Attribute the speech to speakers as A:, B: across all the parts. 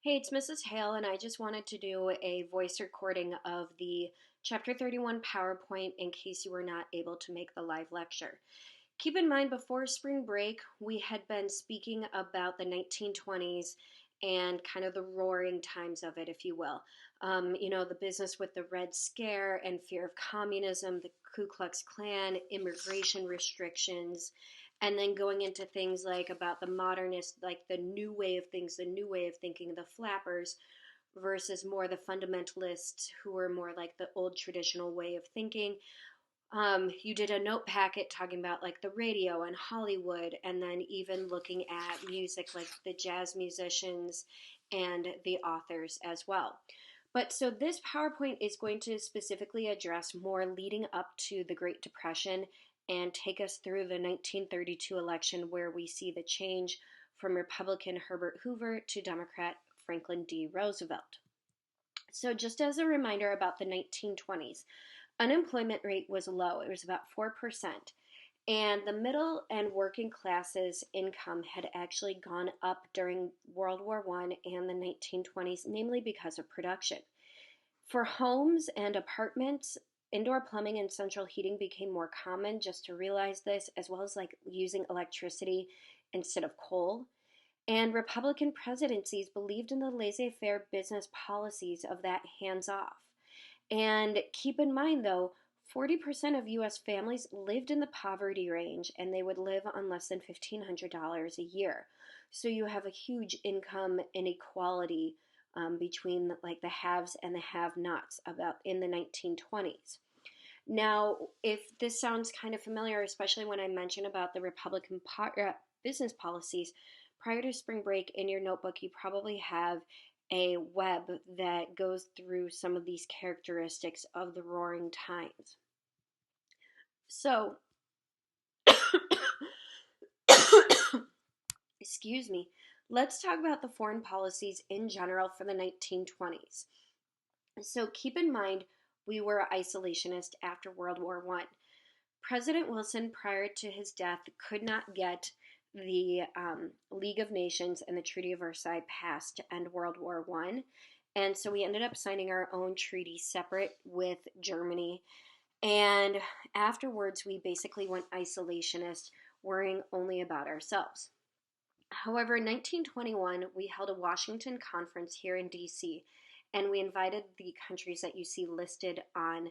A: Hey, it's Mrs. Hale, and I just wanted to do a voice recording of the Chapter 31 PowerPoint in case you were not able to make the live lecture. Keep in mind, before spring break, we had been speaking about the 1920s and kind of the roaring times of it, if you will. The business with the Red Scare and fear of communism, the Ku Klux Klan, immigration restrictions, and then going into things like about the modernist, like the new way of things, the new way of thinking, the flappers, versus more the fundamentalists who were more like the old traditional way of thinking. You did a note packet talking about like the radio and Hollywood, and then even looking at music like the jazz musicians and the authors as well. But so this PowerPoint is going to specifically address more leading up to the Great Depression and take us through the 1932 election where we see the change from Republican Herbert Hoover to Democrat Franklin D. Roosevelt. So just as a reminder about the 1920s, unemployment rate was low. It was about 4%. And the middle and working classes' income had actually gone up during World War I and the 1920s, namely because of production. For homes and apartments, indoor plumbing and central heating became more common, just to realize this, as well as like using electricity instead of coal. And Republican presidencies believed in the laissez faire business policies of that hands off. And keep in mind, though, 40% of US families lived in the poverty range and they would live on less than $1,500 a year. So you have a huge income inequality between like the haves and the have-nots about in the 1920s. Now, if this sounds kind of familiar, especially when I mention about the business policies, prior to spring break in your notebook, you probably have a web that goes through some of these characteristics of the roaring times. So, excuse me, let's talk about the foreign policies in general for the 1920s. So, keep in mind, we were isolationist after World War I. President Wilson, prior to his death, could not get the League of Nations and the Treaty of Versailles passed to end World War I. And so we ended up signing our own treaty separate with Germany. And afterwards, we basically went isolationist, worrying only about ourselves. However, in 1921, we held a Washington conference here in DC, and we invited the countries that you see listed on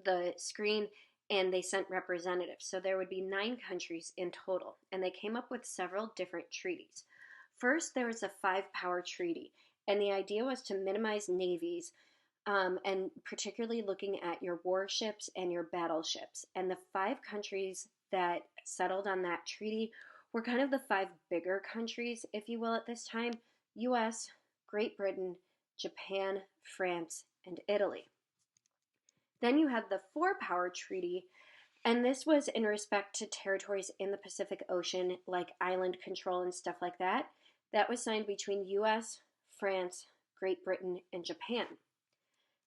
A: the screen, and they sent representatives. So there would be 9 countries in total, and they came up with several different treaties. First, there was a five-power treaty, and the idea was to minimize navies, and particularly looking at your warships and your battleships. And the 5 countries that settled on that treaty were kind of the 5 bigger countries, if you will, at this time: US, Great Britain, Japan, France, and Italy. Then you had the four-power treaty, and this was in respect to territories in the Pacific Ocean, like island control and stuff like that. That was signed between US, France, Great Britain, and Japan.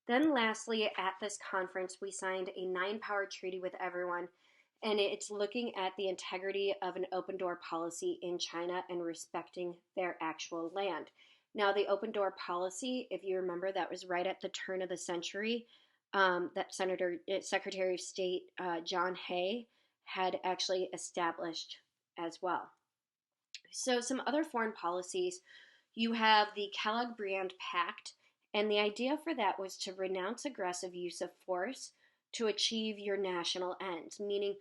A: Then, lastly, at this conference, we signed a 9-power treaty with everyone, and it's looking at the integrity of an open door policy in China and respecting their actual land. Now, the open door policy, if you remember, that was right at the turn of the century. That Secretary of State John Hay had actually established as well. So, some other foreign policies: you have the Kellogg-Briand Pact, and the idea for that was to renounce aggressive use of force to achieve your national ends, meaning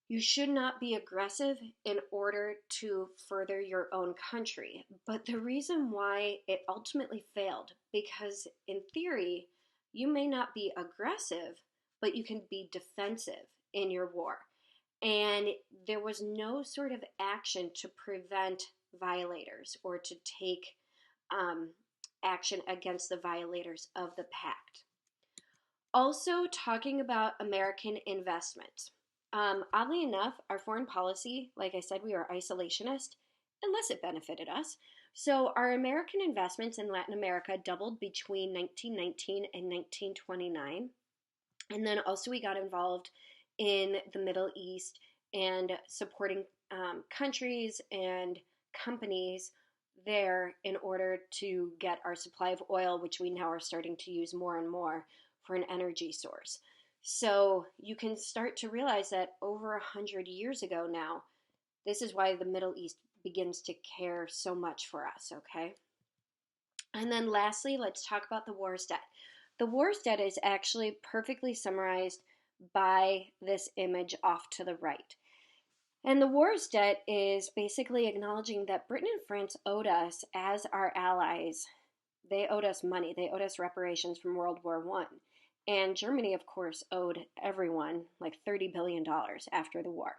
A: you should not be aggressive in order to further your own country. But the reason why it ultimately failed, because in theory, you may not be aggressive, but you can be defensive in your war. And there was no sort of action to prevent violators or to take action against the violators of the pact. Also, talking about American investments. Oddly enough, our foreign policy, like I said, we were isolationist, unless it benefited us. So our American investments in Latin America doubled between 1919 and 1929. And then also we got involved in the Middle East and supporting countries and companies there in order to get our supply of oil, which we now are starting to use more and more for an energy source. So you can start to realize that over 100 years ago now, this is why the Middle East begins to care so much for us, okay? And then lastly, let's talk about the war's debt. The war's debt is actually perfectly summarized by this image off to the right. And the war's debt is basically acknowledging that Britain and France owed us as our allies. They owed us money. They owed us reparations from World War I. And Germany, of course, owed everyone like $30 billion after the war.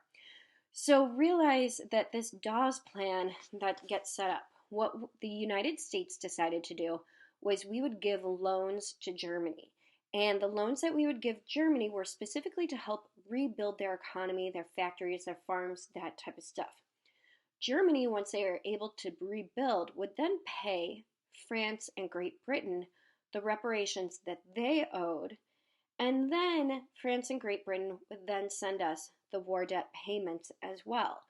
A: So realize that this Dawes plan that gets set up, what the United States decided to do was we would give loans to Germany. And the loans that we would give Germany were specifically to help rebuild their economy, their factories, their farms, that type of stuff. Germany, once they are able to rebuild, would then pay France and Great Britain the reparations that they owed, and then France and Great Britain would then send us the war debt payments as well.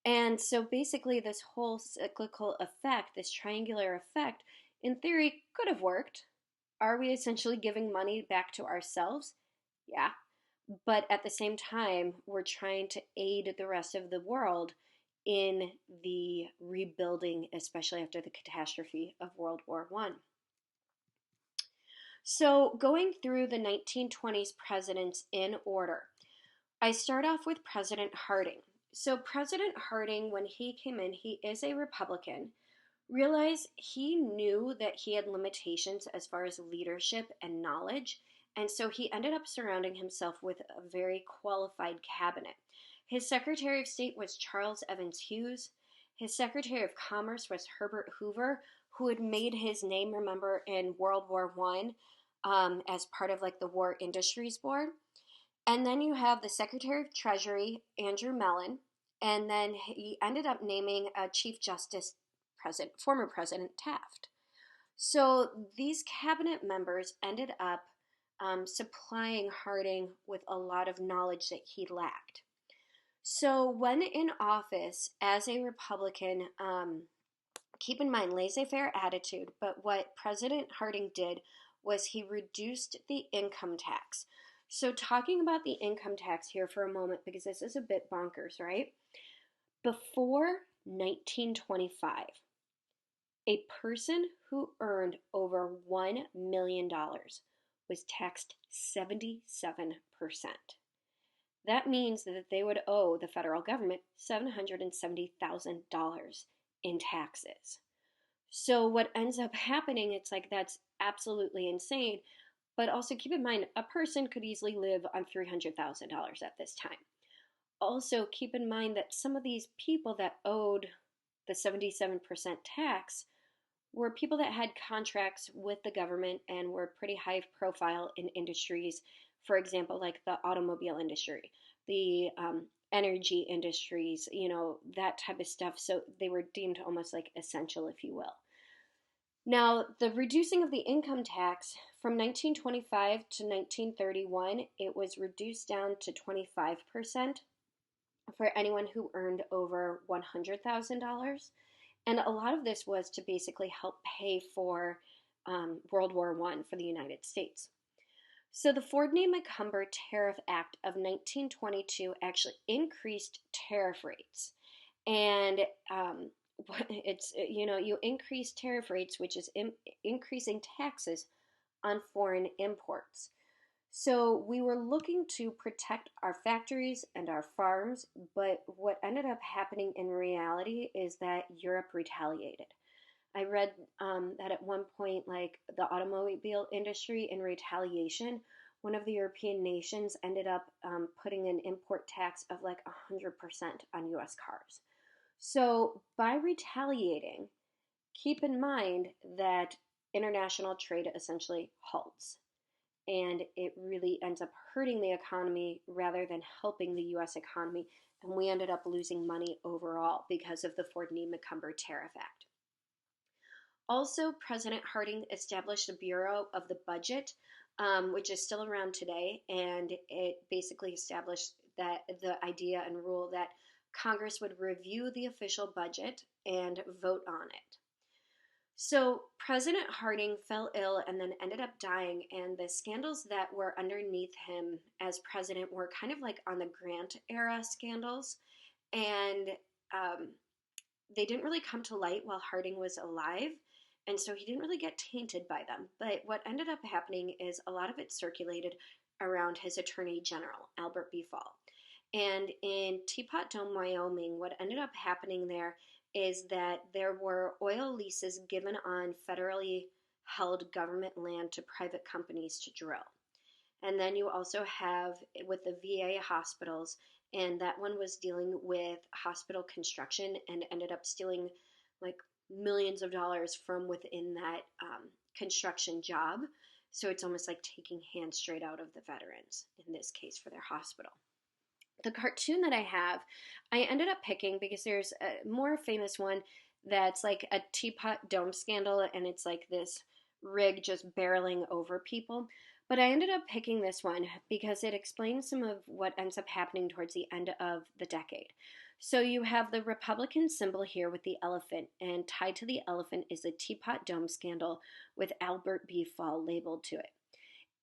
A: And so basically, this whole cyclical effect, this triangular effect, in theory, could have worked. Are we essentially giving money back to ourselves? Yeah. But at the same time, we're trying to aid the rest of the world in the rebuilding, especially after the catastrophe of World War I. So, going through the 1920s presidents in order, I start off with President Harding. So, President Harding, when he came in, he is a Republican. Realize he knew that he had limitations as far as leadership and knowledge, and so he ended up surrounding himself with a very qualified cabinet. His Secretary of State was Charles Evans Hughes. His Secretary of Commerce was Herbert Hoover, who had made his name, remember, in World War I as part of like the War Industries Board. And then you have the Secretary of Treasury, Andrew Mellon, and then he ended up naming a Chief Justice former President Taft. So these cabinet members ended up supplying Harding with a lot of knowledge that he lacked. So when in office as a Republican, keep in mind laissez-faire attitude, but what President Harding did was he reduced the income tax. So talking about the income tax here for a moment, because this is a bit bonkers, right? Before 1925, a person who earned over $1 million was taxed 77%. That means that they would owe the federal government $770,000 in taxes. So what ends up happening, it's like that's absolutely insane. But also keep in mind, a person could easily live on $300,000 at this time. Also keep in mind that some of these people that owed the 77% tax were people that had contracts with the government and were pretty high profile in industries, for example, like the automobile industry, the energy industries, that type of stuff. So they were deemed almost like essential, if you will. Now, the reducing of the income tax from 1925 to 1931, it was reduced down to 25% for anyone who earned over $100,000. And a lot of this was to basically help pay for World War I for the United States. So the Fordney-McCumber Tariff Act of 1922 actually increased tariff rates. And you increase tariff rates, which is increasing taxes on foreign imports. So we were looking to protect our factories and our farms, but what ended up happening in reality is that Europe retaliated. I read that at one point, like the automobile industry in retaliation, one of the European nations ended up putting an import tax of like 100% on US cars. So by retaliating, keep in mind that international trade essentially halts. And it really ends up hurting the economy rather than helping the US economy. And we ended up losing money overall because of the Fordney-McCumber Tariff Act. Also, President Harding established a Bureau of the Budget, which is still around today, and it basically established that the idea and rule that Congress would review the official budget and vote on it. So, President Harding fell ill and then ended up dying, and the scandals that were underneath him as president were kind of like on the Grant era scandals. And um, they didn't really come to light while Harding was alive, and so he didn't really get tainted by them. But what ended up happening is a lot of it circulated around his attorney general, Albert B. Fall. And in Teapot Dome, Wyoming, what ended up happening there is that there were oil leases given on federally held government land to private companies to drill. And then you also have with the VA hospitals, and that one was dealing with hospital construction and ended up stealing like millions of dollars from within that construction job. So it's almost like taking hands straight out of the veterans, in this case for their hospital. The cartoon that I have, I ended up picking because there's a more famous one that's like a teapot dome scandal, and it's like this rig just barreling over people. But I ended up picking this one because it explains some of what ends up happening towards the end of the decade. So you have the Republican symbol here with the elephant, and tied to the elephant is the Teapot Dome scandal with Albert B. Fall labeled to it.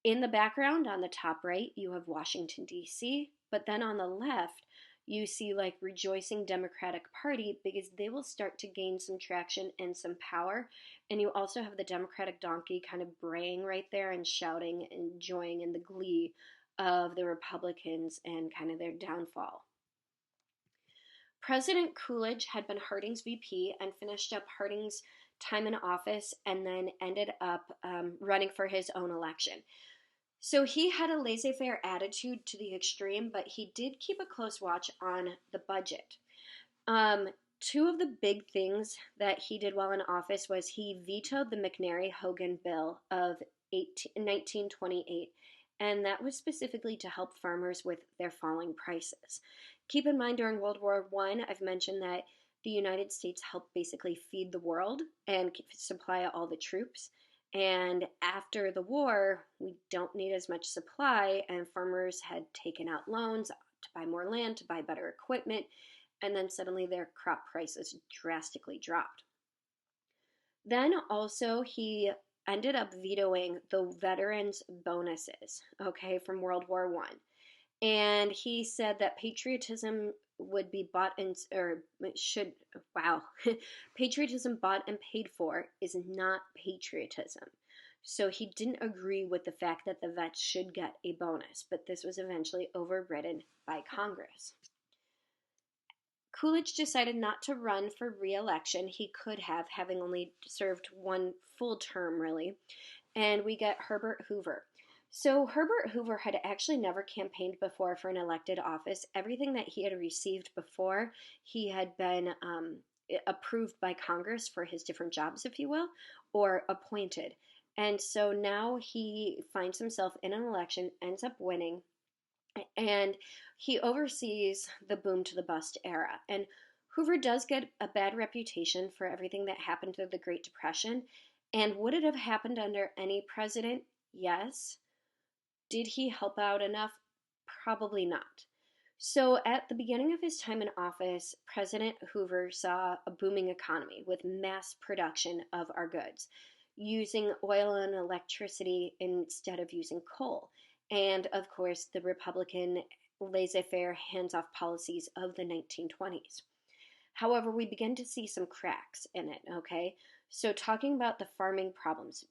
A: In the background, on the top right, you have Washington, D.C., but then on the left, you see like rejoicing Democratic Party because they will start to gain some traction and some power. And you also have the Democratic donkey kind of braying right there and shouting and joying in the glee of the Republicans and kind of their downfall. President Coolidge had been Harding's VP and finished up Harding's time in office and then ended up running for his own election. So he had a laissez faire attitude to the extreme, but he did keep a close watch on the budget. Two of the big things that he did while in office was he vetoed the McNary-Hogan bill of 1928, and that was specifically to help farmers with their falling prices. Keep in mind, during World War I, I've mentioned that the United States helped basically feed the world and supply all the troops. And after the war, we don't need as much supply, and farmers had taken out loans to buy more land, to buy better equipment, and then suddenly their crop prices drastically dropped. Then also, he ended up vetoing the veterans' bonuses, okay, from World War I. And he said that patriotism would be bought and or should wow patriotism bought and paid for is not patriotism. So he didn't agree with the fact that the vets should get a bonus, but this was eventually overridden by Congress. Coolidge decided not to run for re-election. He could have, having only served one full term, really. And we get Herbert Hoover. So Herbert Hoover had actually never campaigned before for an elected office. Everything that he had received before, he had been approved by Congress for his different jobs, if you will, or appointed. And so now he finds himself in an election, ends up winning, and he oversees the boom to the bust era. And Hoover does get a bad reputation for everything that happened through the Great Depression. And would it have happened under any president? Yes. Did he help out enough? Probably not. So, at the beginning of his time in office, President Hoover saw a booming economy with mass production of our goods, using oil and electricity instead of using coal. And of course, the Republican laissez faire, hands off policies of the 1920s. However, we begin to see some cracks in it, okay? So, talking about the farming problems,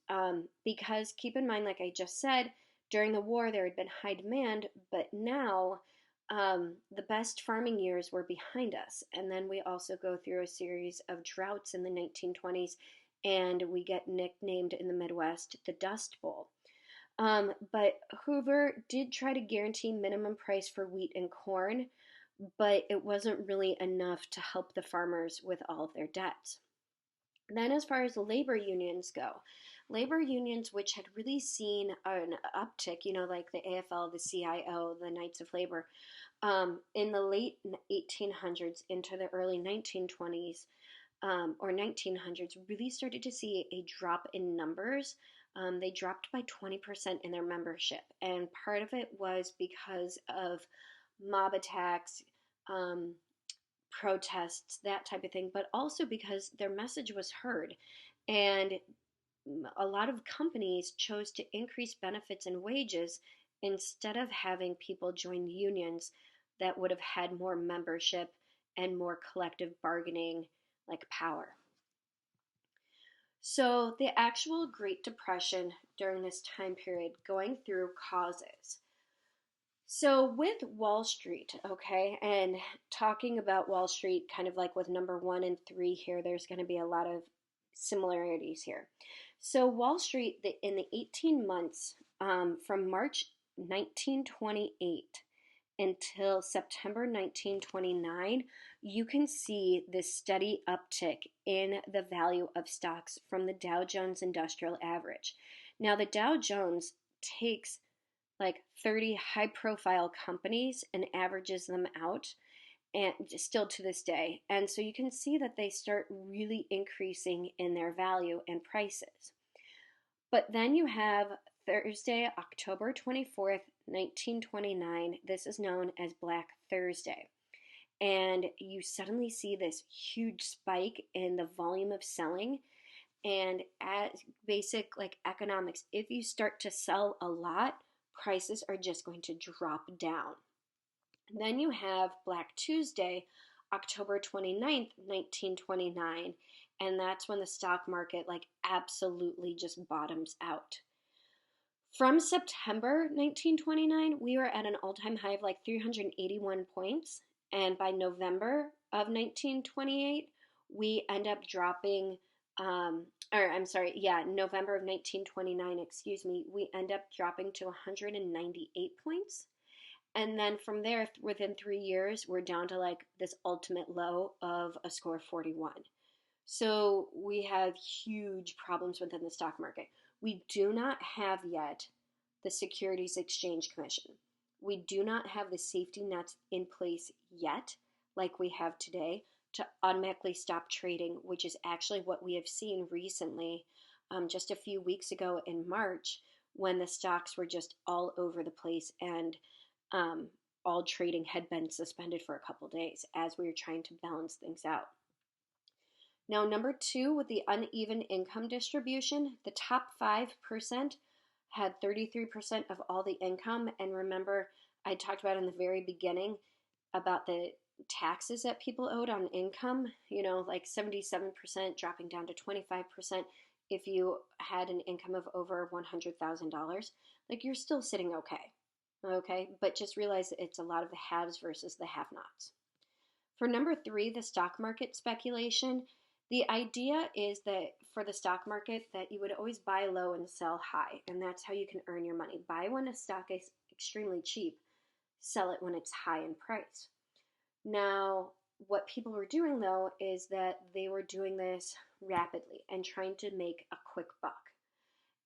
A: because keep in mind, like I just said, during the war there had been high demand, but now the best farming years were behind us. And then we also go through a series of droughts in the 1920s, and we get nicknamed in the Midwest the Dust Bowl. But Hoover did try to guarantee minimum price for wheat and corn, but it wasn't really enough to help the farmers with all of their debts. Then, as far as labor unions go, labor unions which had really seen an uptick, like the AFL, the CIO, the Knights of Labor, in the late 1800s into the early 1920s or 1900s, really started to see a drop in numbers. They dropped by 20% in their membership, and part of it was because of mob attacks, protests, that type of thing, but also because their message was heard. And a lot of companies chose to increase benefits and wages instead of having people join unions that would have had more membership and more collective bargaining like power. So, the actual Great Depression during this time period, going through causes. So, with Wall Street, okay, and talking about Wall Street kind of like with number 1 and 3 here, there's going to be a lot of similarities here. So, Wall Street, in the 18 months from March 1928 until September 1929, you can see this steady uptick in the value of stocks from the Dow Jones Industrial Average. Now, the Dow Jones takes like 30 high profile companies and averages them out, and still to this day. And so you can see that they start really increasing in their value and prices. But then you have Thursday, October 24th, 1929. This is known as Black Thursday. And you suddenly see this huge spike in the volume of selling. And as basic like economics, if you start to sell a lot, prices are just going to drop down. Then you have Black Tuesday, October 29th, 1929, and that's when the stock market like absolutely just bottoms out. From September 1929, we were at an all-time high of like 381 points, and by November of 1928, we end up dropping November of 1929, excuse me, we end up dropping to 198 points. And then from there, within 3 years, we're down to like this ultimate low of a score of 41. So we have huge problems within the stock market. We do not have yet the Securities Exchange Commission. We do not have the safety nets in place yet, like we have today, to automatically stop trading, which is actually what we have seen recently, just a few weeks ago in March, when the stocks were just all over the place and all trading had been suspended for a couple days as we were trying to balance things out. Now, number 2, with the uneven income distribution, the top 5% had 33% of all the income. And remember, I talked about in the very beginning about the taxes that people owed on income, like 77% dropping down to 25% if you had an income of over $100,000. Like, you're still sitting okay. Okay, but just realize that it's a lot of the haves versus the have-nots. For number 3, the stock market speculation, the idea is that for the stock market that you would always buy low and sell high, and that's how you can earn your money. Buy when a stock is extremely cheap, sell it when it's high in price. Now, what people were doing though is that they were doing this rapidly and trying to make a quick buck.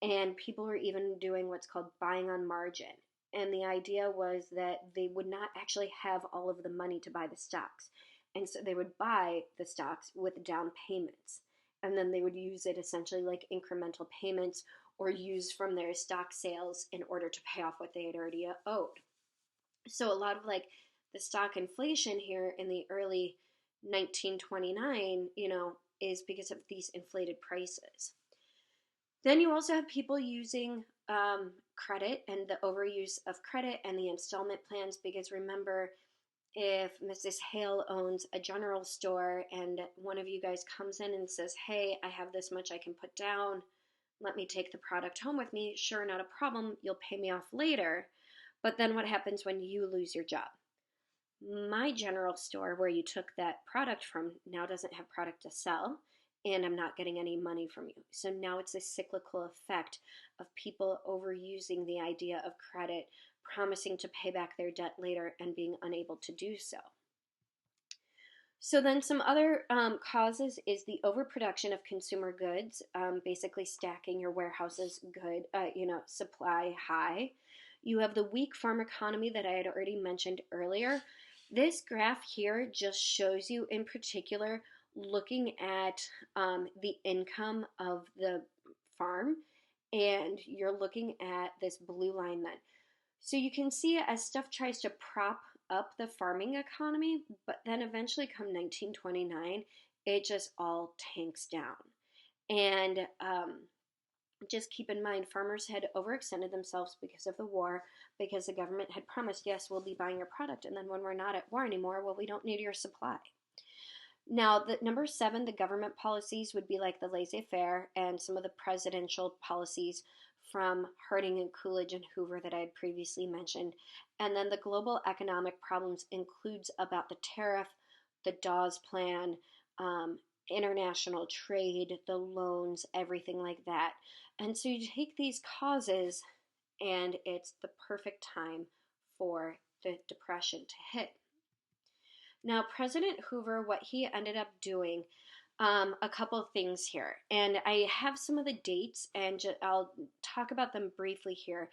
A: And people were even doing what's called buying on margin. And the idea was that they would not actually have all of the money to buy the stocks. And so they would buy the stocks with down payments. And then they would use it essentially like incremental payments or use from their stock sales in order to pay off what they had already owed. So a lot of like the stock inflation here in the early 1929, is because of these inflated prices. Then you also have people using credit and the overuse of credit and the installment plans, because remember, if Mrs. Hale owns a general store and one of you guys comes in and says, hey, I have this much I can put down, let me take the product home with me, sure, not a problem, you'll pay me off later. But then what happens when you lose your job? My general store where you took that product from now doesn't have product to sell, and I'm not getting any money from you. So now it's a cyclical effect of people overusing the idea of credit, promising to pay back their debt later and being unable to do so. So then some other causes is the overproduction of consumer goods, basically stacking your warehouses good, supply high. You have the weak farm economy that I had already mentioned earlier. This graph here just shows you in particular looking at the income of the farm, and you're looking at this blue line then. So you can see as stuff tries to prop up the farming economy, but then eventually come 1929, it just all tanks down. And just keep in mind, farmers had overextended themselves because of the war, because the government had promised, yes, we'll be buying your product. And then when we're not at war anymore, well, we don't need your supply. Now, the number seven, the government policies would be like the laissez-faire and some of the presidential policies from Harding and Coolidge and Hoover that I had previously mentioned. And then the global economic problems includes about the tariff, the Dawes Plan, um, international trade, the loans, everything like that. And so you take these causes, and it's the perfect time for the Depression to hit. Now, President Hoover, what he ended up doing, a couple of things here. And I have some of the dates, and I'll talk about them briefly here.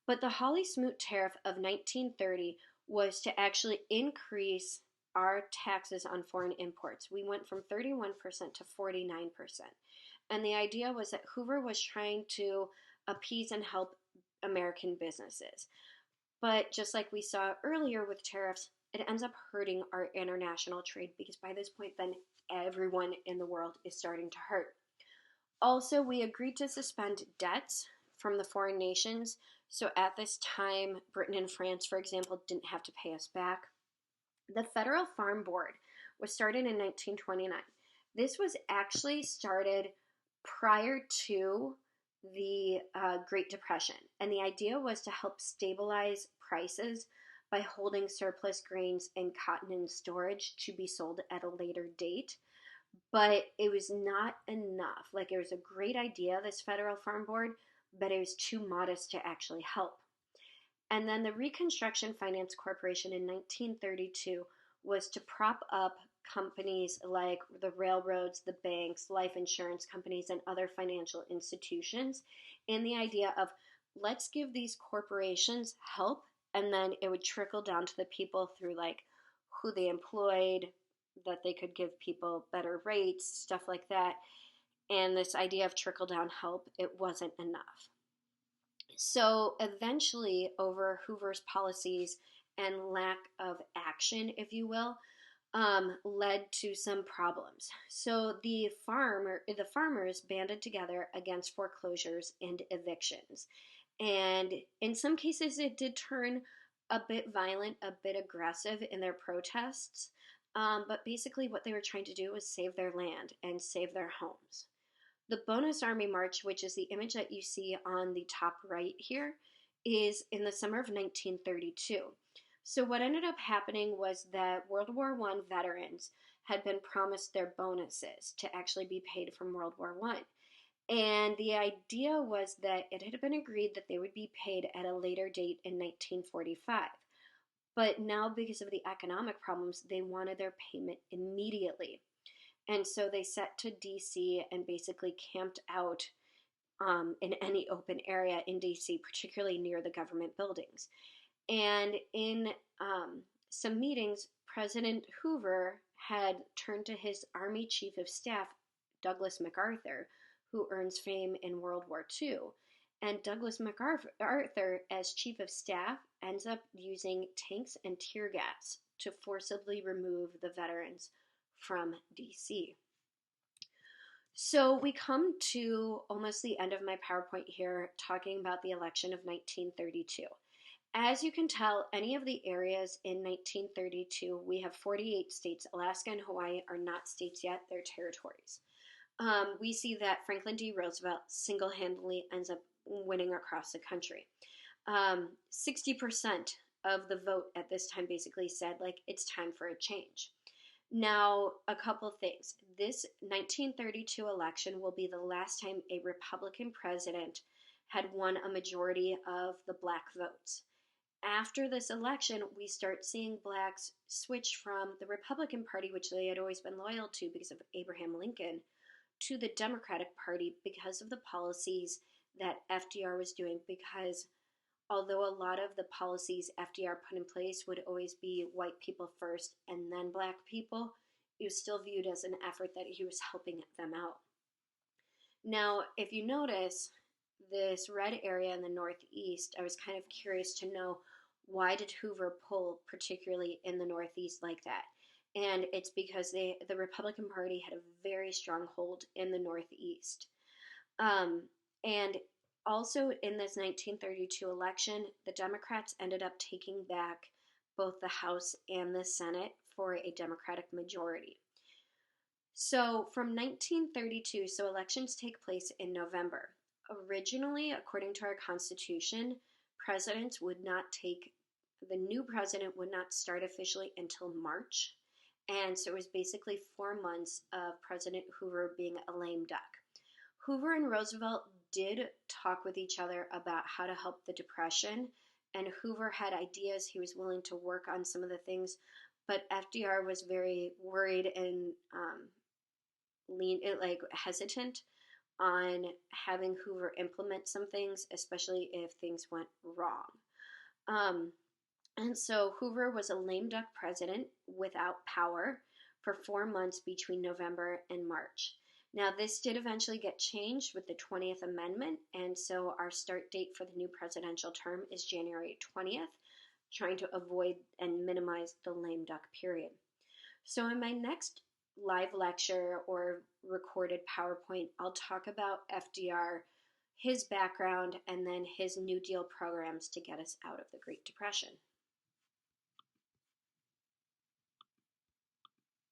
A: But the Hawley-Smoot Tariff of 1930 was to actually increase our taxes on foreign imports. We went from 31% to 49%. And the idea was that Hoover was trying to appease and help American businesses. But just like we saw earlier with tariffs, it ends up hurting our international trade because by this point, then everyone in the world is starting to hurt. Also, we agreed to suspend debts from the foreign nations. So at this time, Britain and France, for example, didn't have to pay us back. The Federal Farm Board was started in 1929. This was actually started prior to the Great Depression. And the idea was to help stabilize prices by holding surplus grains and cotton in storage to be sold at a later date. But it was not enough. Like, it was a great idea, this Federal Farm Board, but it was too modest to actually help. And then the Reconstruction Finance Corporation in 1932 was to prop up companies like the railroads, the banks, life insurance companies, and other financial institutions in the idea of let's give these corporations help, and then it would trickle down to the people through like who they employed, that they could give people better rates, stuff like that. And this idea of trickle down help, it wasn't enough. So eventually, over Hoover's policies and lack of action, if you will, led to some problems. So the farmers banded together against foreclosures and evictions, and in some cases, it did turn a bit violent, a bit aggressive in their protests. But basically, what they were trying to do was save their land and save their homes. The Bonus Army March, which is the image that you see on the top right here, is in the summer of 1932. So what ended up happening was that World War I veterans had been promised their bonuses to actually be paid from World War I. And the idea was that it had been agreed that they would be paid at a later date in 1945. But now, because of the economic problems, they wanted their payment immediately. And so they set to DC and basically camped out in any open area in DC, particularly near the government buildings. And in some meetings, President Hoover had turned to his Army Chief of Staff, Douglas MacArthur, who earns fame in World War II. And Douglas MacArthur, as Chief of Staff, ends up using tanks and tear gas to forcibly remove the veterans from DC. So we come to almost the end of my PowerPoint here, talking about the election of 1932. As you can tell, any of the areas in 1932, we have 48 states. Alaska and Hawaii are not states yet, they're territories. We see that Franklin D. Roosevelt single-handedly ends up winning across the country. 60% of the vote at this time basically said, like, it's time for a change. Now, a couple things. This 1932 election will be the last time a Republican president had won a majority of the black votes. After this election, we start seeing blacks switch from the Republican Party, which they had always been loyal to because of Abraham Lincoln, to the Democratic Party because of the policies that FDR was doing. Because although a lot of the policies FDR put in place would always be white people first and then black people, it was still viewed as an effort that he was helping them out. Now, if you notice this red area in the Northeast, I was kind of curious to know, why did Hoover pull particularly in the Northeast like that? and it's because the Republican Party had a very strong hold in the Northeast. And also in this 1932 election, the Democrats ended up taking back both the House and the Senate for a Democratic majority. So from 1932, so elections take place in November. Originally, according to our Constitution, presidents would not take, the new president would not start officially until March. And so it was basically 4 months of President Hoover being a lame duck. Hoover and Roosevelt did talk with each other about how to help the Depression, and Hoover had ideas. He was willing to work on some of the things, but FDR was very worried and hesitant on having Hoover implement some things, especially if things went wrong. And so Hoover was a lame duck president without power for 4 months between November and March. Now, this did eventually get changed with the 20th Amendment, and so our start date for the new presidential term is January 20th, trying to avoid and minimize the lame duck period. So in my next live lecture or recorded PowerPoint, I'll talk about FDR, his background, and then his New Deal programs to get us out of the Great Depression.